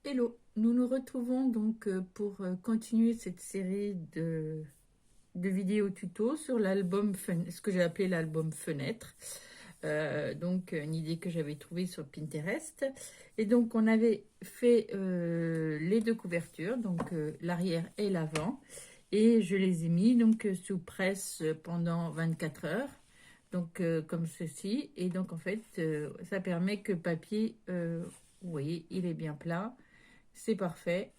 Hello, nous nous retrouvons donc pour continuer cette série de vidéos tuto sur l'album, ce que j'ai appelé l'album Fenêtre. Donc une idée que j'avais trouvée sur Pinterest. Et donc on avait fait les deux couvertures, donc l'arrière et l'avant. Et je les ai mis donc sous presse pendant 24 heures. Donc comme ceci. Et donc en fait ça permet que le papier, vous voyez, il est bien plat. C'est parfait.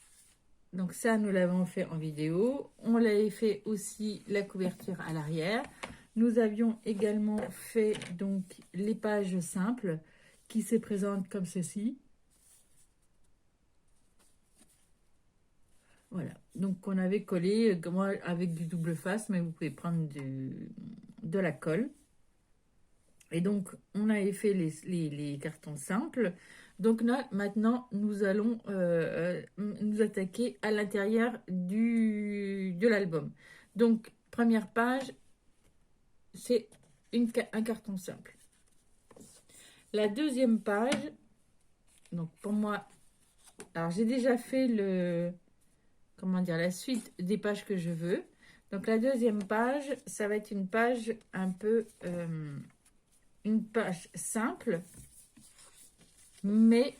Donc ça, nous l'avons fait en vidéo. On l'avait fait aussi la couverture à l'arrière. Nous avions également fait donc les pages simples qui se présentent comme ceci. Voilà. Donc on avait collé, moi avec du double face, mais vous pouvez prendre de la colle. Et donc, on avait fait les cartons simples. Donc là, maintenant, nous allons nous attaquer à l'intérieur de l'album. Donc, première page, c'est un carton simple. La deuxième page, donc pour moi, alors j'ai déjà fait la suite des pages que je veux. Donc la deuxième page, ça va être une page un peu, une page simple. Mais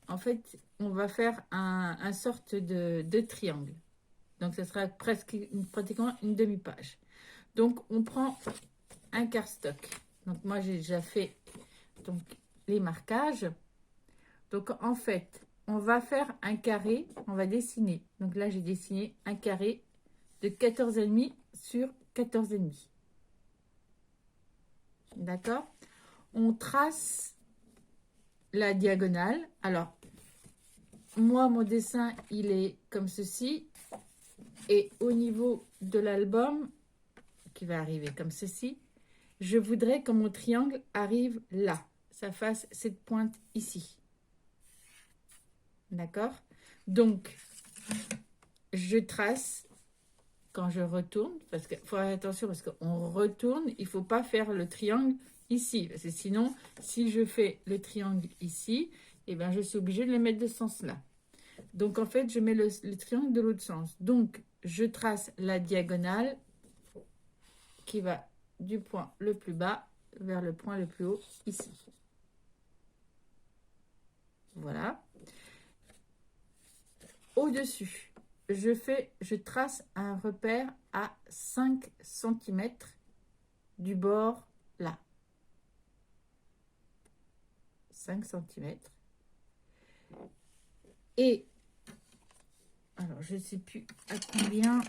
en fait, on va faire un sorte de triangle. Donc, ce sera pratiquement une demi-page. Donc, on prend un cardstock. Donc, moi, j'ai déjà fait donc, les marquages. Donc, en fait, on va faire un carré. On va dessiner. Donc là, j'ai dessiné un carré de 14,5 sur 14,5. D'accord? On trace la diagonale. Alors, moi, mon dessin, il est comme ceci. Et au niveau de l'album, qui va arriver comme ceci, je voudrais que mon triangle arrive là. Ça fasse cette pointe ici. D'accord? Donc, je trace quand je retourne, parce qu'il faut faire attention, parce qu'on retourne, il ne faut pas faire le triangle ici. Parce que sinon, si je fais le triangle ici, eh ben, je suis obligée de le mettre de ce sens-là. Donc, en fait, je mets le triangle de l'autre sens. Donc, je trace la diagonale qui va du point le plus bas vers le point le plus haut ici. Voilà. Au-dessus, je trace un repère à 5 cm du bord là. 5 cm. Et, alors je ne sais plus à combien.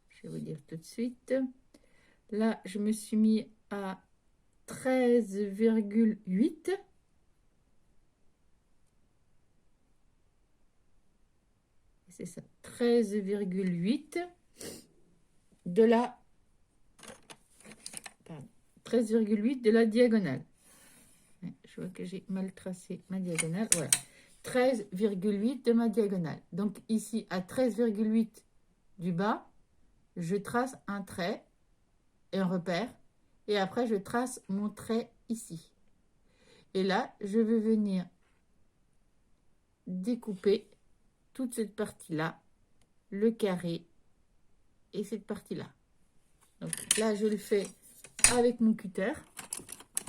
Je vais vous dire tout de suite. Là, je me suis mis à 13,8. C'est ça, 13,8 de la 13,8 de la diagonale. Je vois que j'ai mal tracé ma diagonale. Voilà. 13,8 de ma diagonale. Donc ici, à 13,8 du bas, je trace un trait et un repère. Et après, je trace mon trait ici. Et là, je vais venir découper toute cette partie-là, le carré et cette partie-là. Donc là, je le fais avec mon cutter.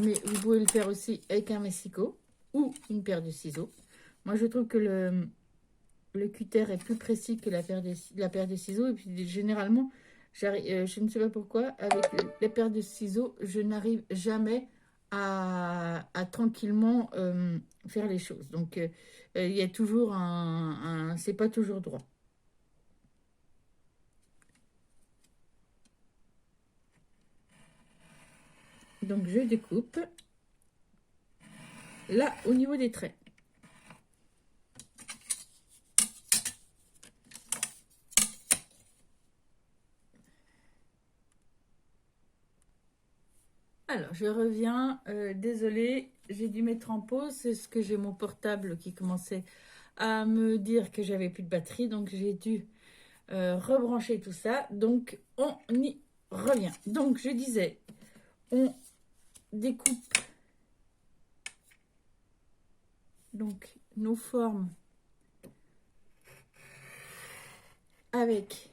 Mais vous pouvez le faire aussi avec un messicot ou une paire de ciseaux. Moi, je trouve que le cutter est plus précis que la paire de ciseaux. Et puis, généralement, je ne sais pas pourquoi, avec la paire de ciseaux, je n'arrive jamais à tranquillement faire les choses. Donc, il y a toujours c'est pas toujours droit. Donc, je découpe là au niveau des traits. Alors, je reviens. Désolée, j'ai dû mettre en pause. C'est ce que j'ai mon portable qui commençait à me dire que j'avais plus de batterie. Donc, j'ai dû rebrancher tout ça. Donc, on y revient. Donc, je disais, on découpe donc nos formes avec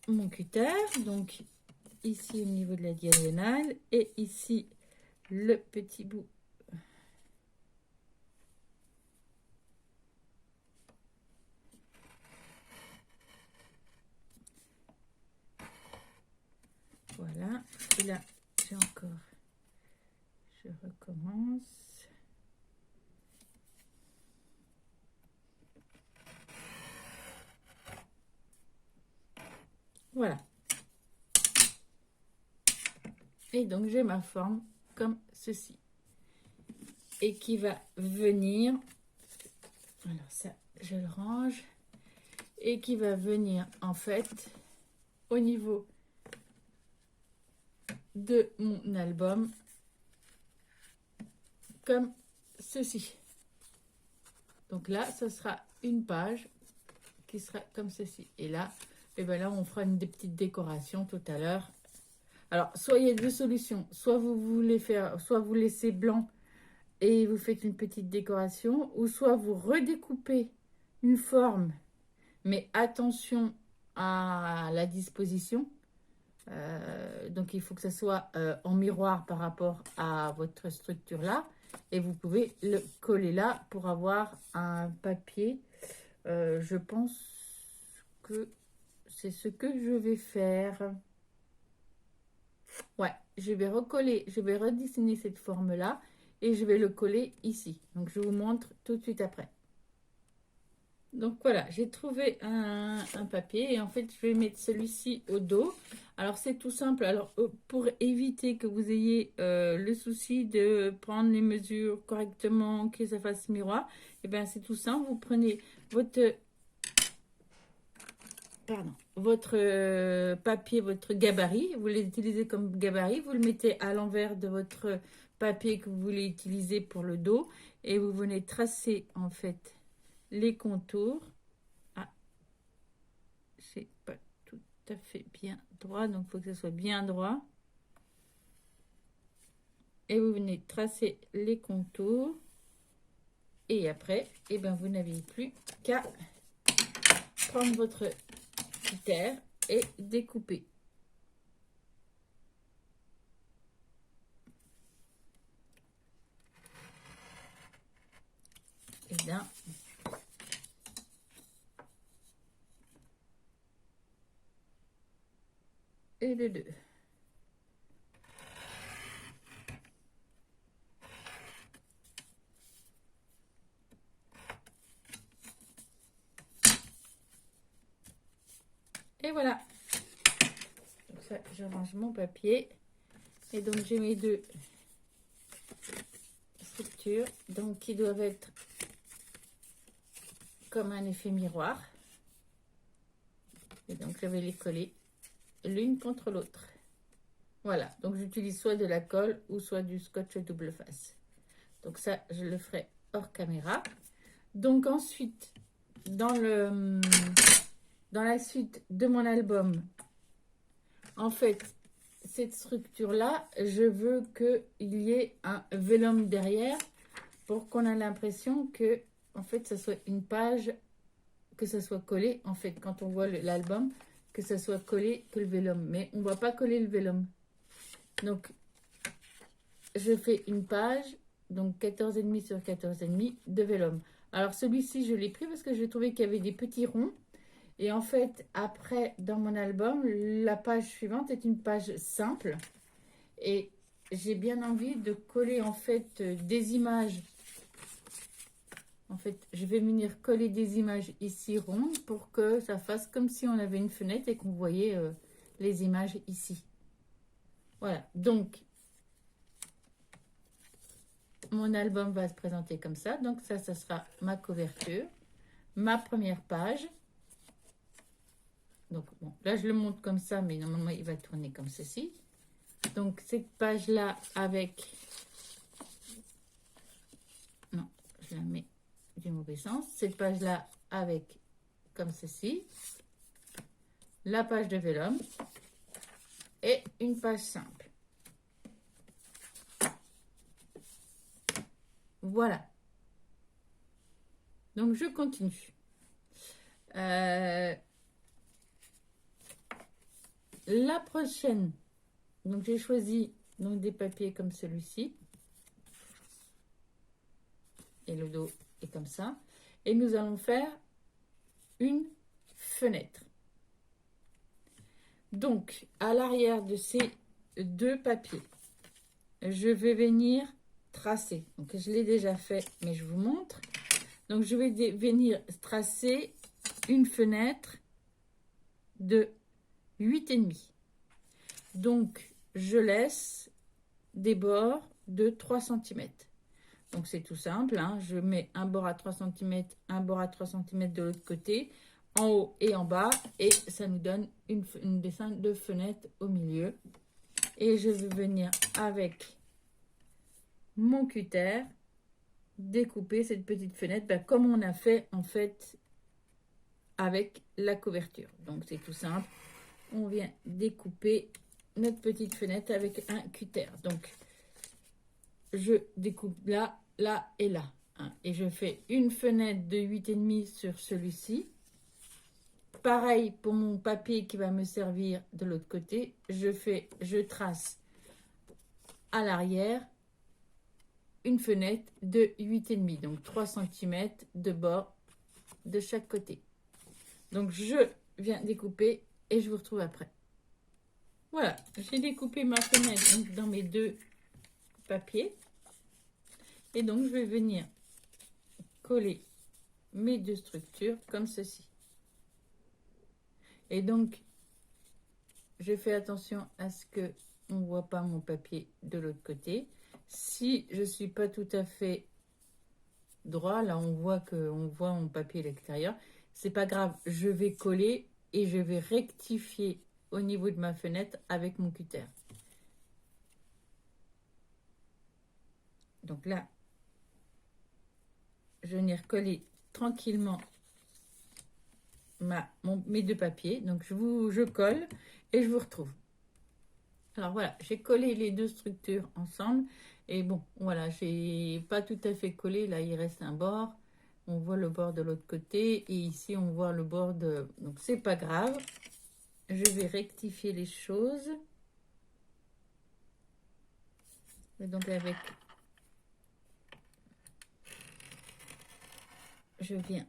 mon cutter. Donc, ici au niveau de la diagonale et ici le petit bout voilà. Et là j'ai encore, je recommence. Voilà. Et donc j'ai ma forme comme ceci et qui va venir, alors ça je le range, et qui va venir en fait au niveau de mon album comme ceci. Donc là ce sera une page qui sera comme ceci, et là, et bien là on fera une des petites décorations tout à l'heure. Alors soit il y a deux solutions, soit vous voulez faire, soit vous laissez blanc et vous faites une petite décoration, ou soit vous redécoupez une forme, mais attention à la disposition. Donc il faut que ça soit en miroir par rapport à votre structure là, et vous pouvez le coller là pour avoir un papier. Je pense que c'est ce que je vais faire. Ouais, je vais recoller, je vais redessiner cette forme là et je vais le coller ici. Donc je vous montre tout de suite après. Donc voilà, j'ai trouvé un papier et en fait je vais mettre celui-ci au dos. Alors c'est tout simple. Alors pour éviter que vous ayez le souci de prendre les mesures correctement, que ça fasse miroir, et bien c'est tout simple. Vous prenez votre papier, votre gabarit, vous l'utilisez comme gabarit, vous le mettez à l'envers de votre papier que vous voulez utiliser pour le dos et vous venez tracer en fait les contours. Ah, c'est pas tout à fait bien droit, donc il faut que ce soit bien droit. Et vous venez tracer les contours et après, eh ben, vous n'avez plus qu'à prendre votre cutter et découper. Et là, et le 2. Et voilà. Donc ça, je range mon papier. Et donc j'ai mes deux structures, donc qui doivent être comme un effet miroir. Et donc je vais les coller l'une contre l'autre. Voilà, donc j'utilise soit de la colle ou soit du scotch double face. Donc ça, je le ferai hors caméra. Donc ensuite, dans la suite de mon album, en fait, cette structure-là, je veux qu'il y ait un vellum derrière pour qu'on ait l'impression que, en fait, ça soit une page, que ça soit collé, en fait, quand on voit l'album, que ça soit collé que le vellum. Mais on ne va pas coller le vellum. Donc, je fais une page, donc 14,5 sur 14,5 de vellum. Alors, celui-ci, je l'ai pris parce que je trouvais qu'il y avait des petits ronds. Et en fait, après, dans mon album, la page suivante est une page simple. Et j'ai bien envie de coller, en fait, des images. En fait, je vais venir coller des images ici rondes pour que ça fasse comme si on avait une fenêtre et qu'on voyait les images ici. Voilà, donc mon album va se présenter comme ça. Donc ça sera ma couverture, ma première page. Donc bon, là je le montre comme ça, mais normalement il va tourner comme ceci. Donc cette page-là avec... Non, je la mets du mauvais sens. Cette page-là avec comme ceci. la page de vélum et une page simple. Voilà. Donc, je continue. La prochaine, donc j'ai choisi donc des papiers comme celui-ci. Et le dos est comme ça. Et nous allons faire une fenêtre. Donc, à l'arrière de ces deux papiers, je vais venir tracer. Donc, je l'ai déjà fait, mais je vous montre. Donc, je vais venir tracer une fenêtre de 8,5. Donc, je laisse des bords de 3 cm. Donc, c'est tout simple. Hein. Je mets un bord à 3 cm, un bord à 3 cm de l'autre côté, en haut et en bas. Et ça nous donne une dessin de fenêtre au milieu. Et je vais venir avec mon cutter découper cette petite fenêtre comme on a fait en fait avec la couverture. Donc, c'est tout simple. On vient découper notre petite fenêtre avec un cutter. Donc, je découpe là, là et là. Hein, et je fais une fenêtre de 8,5 sur celui-ci. Pareil pour mon papier qui va me servir de l'autre côté. Je trace à l'arrière une fenêtre de 8,5. Donc 3 cm de bord de chaque côté. Donc je viens découper et je vous retrouve après. Voilà, j'ai découpé ma fenêtre dans mes deux papiers. Et donc, je vais venir coller mes deux structures comme ceci. Et donc, je fais attention à ce que on ne voit pas mon papier de l'autre côté. Si je ne suis pas tout à fait droit, là, on voit mon papier à l'extérieur. C'est pas grave, je vais coller et je vais rectifier au niveau de ma fenêtre avec mon cutter. Donc là, je vais venir coller tranquillement mes deux papiers. Donc je colle et je vous retrouve. Alors voilà, j'ai collé les deux structures ensemble. Et bon, voilà, j'ai pas tout à fait collé. Là, il reste un bord. On voit le bord de l'autre côté. Et ici, on voit le bord de... Donc, c'est pas grave. Je vais rectifier les choses. Et donc, je viens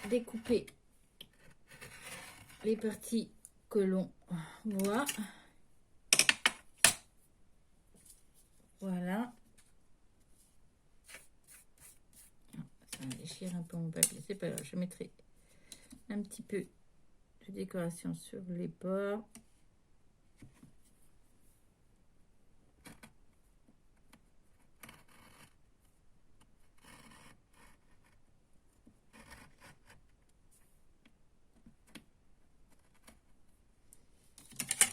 découper les parties que l'on voit. Voilà. Ça déchire un peu mon papier. C'est pas grave. Je mettrai un petit peu de décoration sur les bords.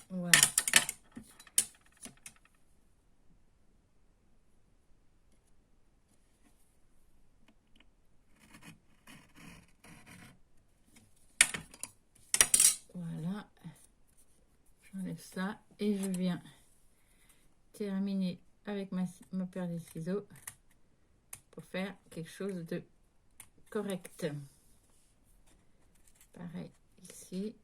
Voilà. Voilà. J'enlève ça et je viens terminer avec ma paire de ciseaux pour faire quelque chose de correct. Pareil ici.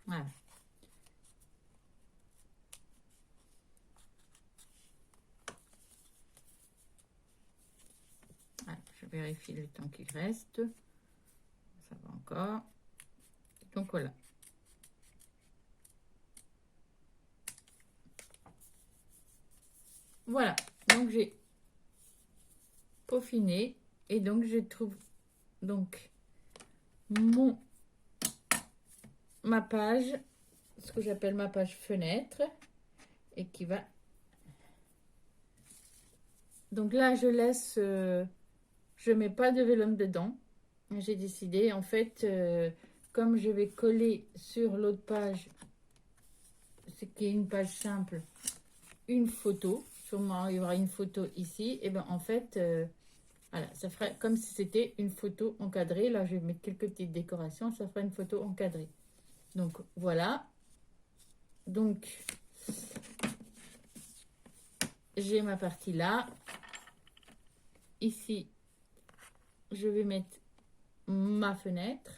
Voilà. Voilà. Je vérifie le temps qu'il reste. Ça va encore. Donc voilà. Voilà. Donc j'ai peaufiné et donc je trouve donc ma page, ce que j'appelle ma page fenêtre, et qui va Donc là, je laisse, je mets pas de vélum dedans. J'ai décidé, en fait, comme je vais coller sur l'autre page, ce qui est une page simple, une photo. Sûrement, il y aura une photo ici. Et ben en fait, voilà, ça ferait comme si c'était une photo encadrée. Là, je vais mettre quelques petites décorations. Ça fera une photo encadrée. Donc, voilà. Donc, j'ai ma partie là. Ici, je vais mettre ma fenêtre.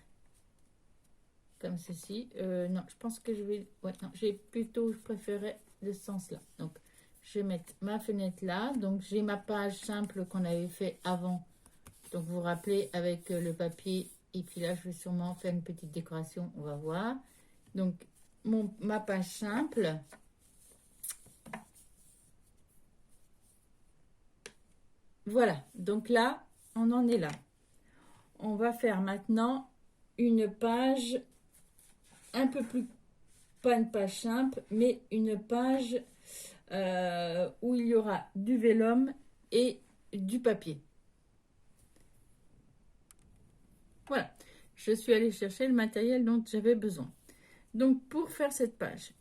Comme ceci. Non, je pense que je vais... Ouais, non, j'ai plutôt... Je préférais le sens là. Donc, je vais mettre ma fenêtre là. Donc, j'ai ma page simple qu'on avait fait avant. Donc, vous vous rappelez avec le papier. Et puis là, je vais sûrement faire une petite décoration. On va voir. Donc, ma page simple. Voilà. Donc là, on en est là. On va faire maintenant une page un peu plus... Pas une page simple, mais une page où il y aura du vélum et du papier. Voilà, je suis allée chercher le matériel dont j'avais besoin. Donc pour faire cette page,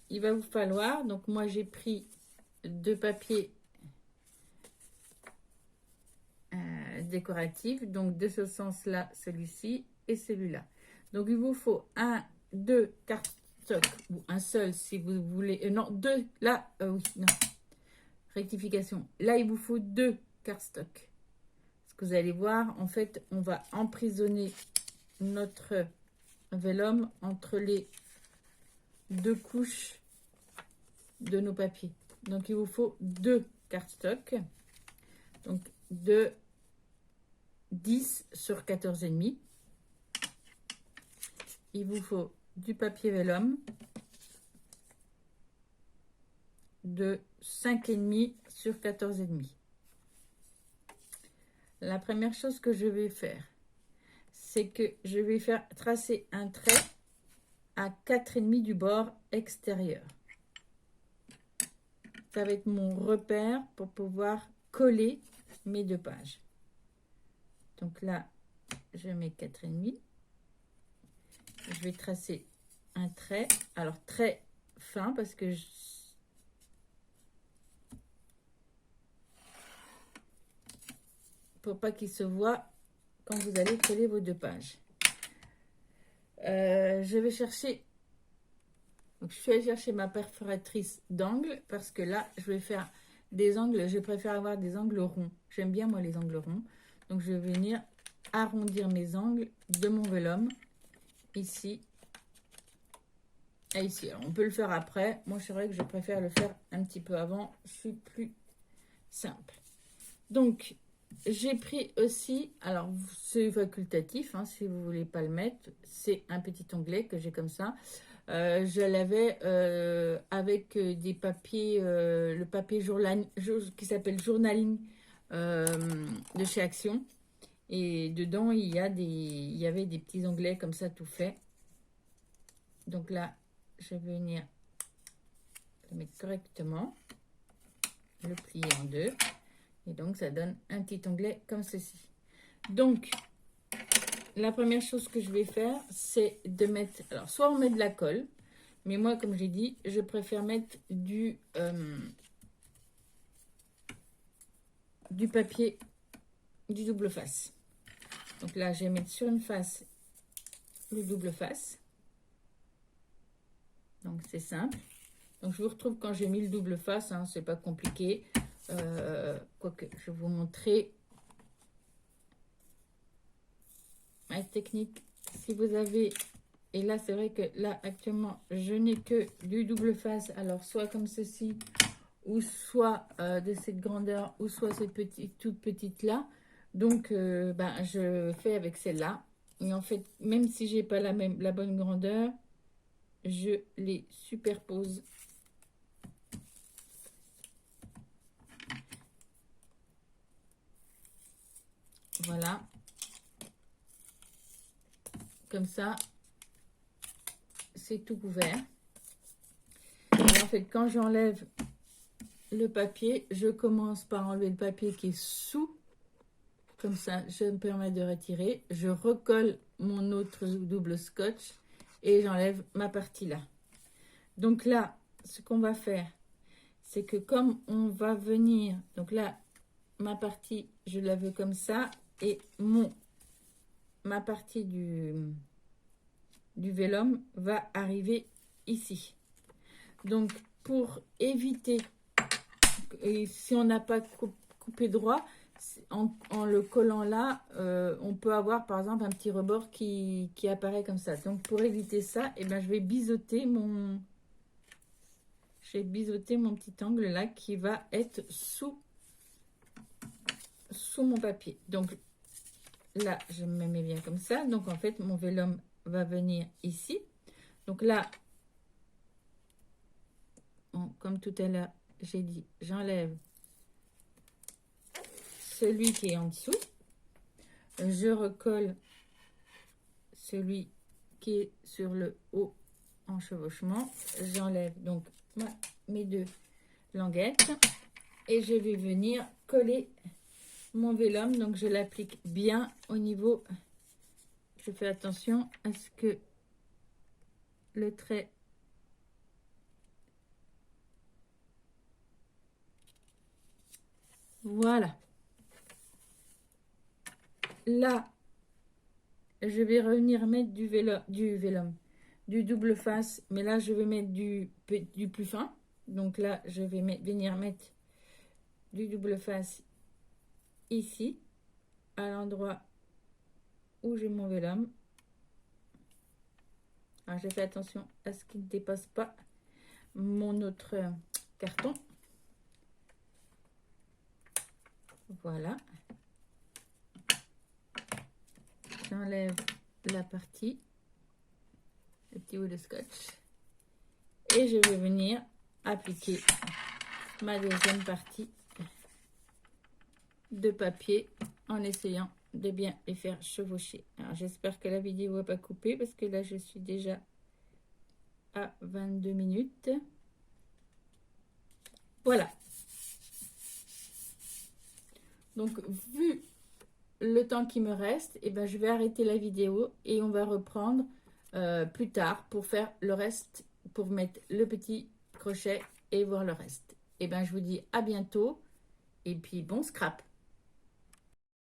il va vous falloir, donc moi j'ai pris deux papiers décoratifs, donc de ce sens-là, celui-ci et celui-là. Donc il vous faut deux cardstock ou un seul si vous voulez, non, deux, là, oui, non, rectification. Là, il vous faut deux cardstock. Ce que vous allez voir, en fait, on va emprisonner notre vélum entre les deux couches de nos papiers. Donc, il vous faut deux cardstock. Donc, de 10 sur 14,5. Il vous faut du papier vélum de 5,5 sur 14,5. La première chose que je vais faire, c'est que je vais faire tracer un trait à 4,5 du bord extérieur. Ça va être mon repère pour pouvoir coller mes deux pages. Donc là, je mets 4,5. Je vais tracer un trait. Alors, très fin parce que pour pas qu'il se voit quand vous allez coller vos deux pages. Je vais chercher... Donc, je suis allée chercher ma perforatrice d'angle parce que là, je vais faire des angles. Je préfère avoir des angles ronds. J'aime bien, moi, les angles ronds. Donc, je vais venir arrondir mes angles de mon vélum ici et ici. Alors, on peut le faire après. Moi, c'est vrai que je préfère le faire un petit peu avant. Je suis plus simple. Donc, j'ai pris aussi, alors c'est facultatif, hein, si vous voulez pas le mettre, c'est un petit onglet que j'ai comme ça. Je l'avais avec des papiers, le papier qui s'appelle Journaling de chez Action. Et dedans, il y avait des petits onglets comme ça tout fait. Donc là, je vais venir le mettre correctement, le plier en deux. Et donc, ça donne un petit onglet comme ceci. Donc, la première chose que je vais faire, c'est de mettre... Alors, soit on met de la colle, mais moi, comme j'ai dit, je préfère mettre du papier, du double face. Donc là, je vais mettre sur une face le double face. Donc, c'est simple. Donc, je vous retrouve quand j'ai mis le double face, hein, c'est pas compliqué. Quoique, je vais vous montrer ma technique. Si vous avez... Et là, c'est vrai que là, actuellement, je n'ai que du double face. Alors, soit comme ceci, ou soit de cette grandeur, ou soit cette toute petite là. Donc, je fais avec celle-là. Et en fait, même si j'ai pas la bonne grandeur, je les superpose. Voilà. Comme ça, c'est tout couvert. Et en fait, quand j'enlève le papier. Je commence par enlever le papier qui est sous. Comme ça, je me permets de retirer. Je recolle mon autre double scotch et j'enlève ma partie là. Donc là, ce qu'on va faire, c'est que comme on va venir, donc là, ma partie, je la veux comme ça et ma partie du vélum va arriver ici. Donc, pour éviter, et si on n'a pas coupé droit, en le collant là, on peut avoir par exemple un petit rebord qui apparaît comme ça. Donc, pour éviter ça, eh ben, je vais biseauter mon petit angle là qui va être sous mon papier. Donc, là, je me mets bien comme ça. Donc, en fait, mon vélum va venir ici. Donc là, comme tout à l'heure, j'ai dit, j'enlève celui qui est en dessous. Je recolle celui qui est sur le haut en chevauchement. J'enlève donc mes deux languettes et je vais venir coller mon vélum. Donc, je l'applique bien au niveau. Je fais attention à ce que le trait voilà. Là, je vais revenir mettre du double face, mais là, je vais mettre du plus fin. Donc là, je vais venir mettre du double face ici, à l'endroit où j'ai mon vélum. Alors, je fais attention à ce qu'il ne dépasse pas mon autre carton. Voilà. J'enlève la partie, le petit bout de scotch. Et je vais venir appliquer ma deuxième partie de papier en essayant de bien les faire chevaucher. Alors, j'espère que la vidéo va pas couper parce que là, je suis déjà à 22 minutes. Voilà. Donc, vu le temps qui me reste, eh ben, je vais arrêter la vidéo et on va reprendre plus tard pour faire le reste, pour mettre le petit crochet et voir le reste. Eh ben, je vous dis à bientôt et puis bon scrap.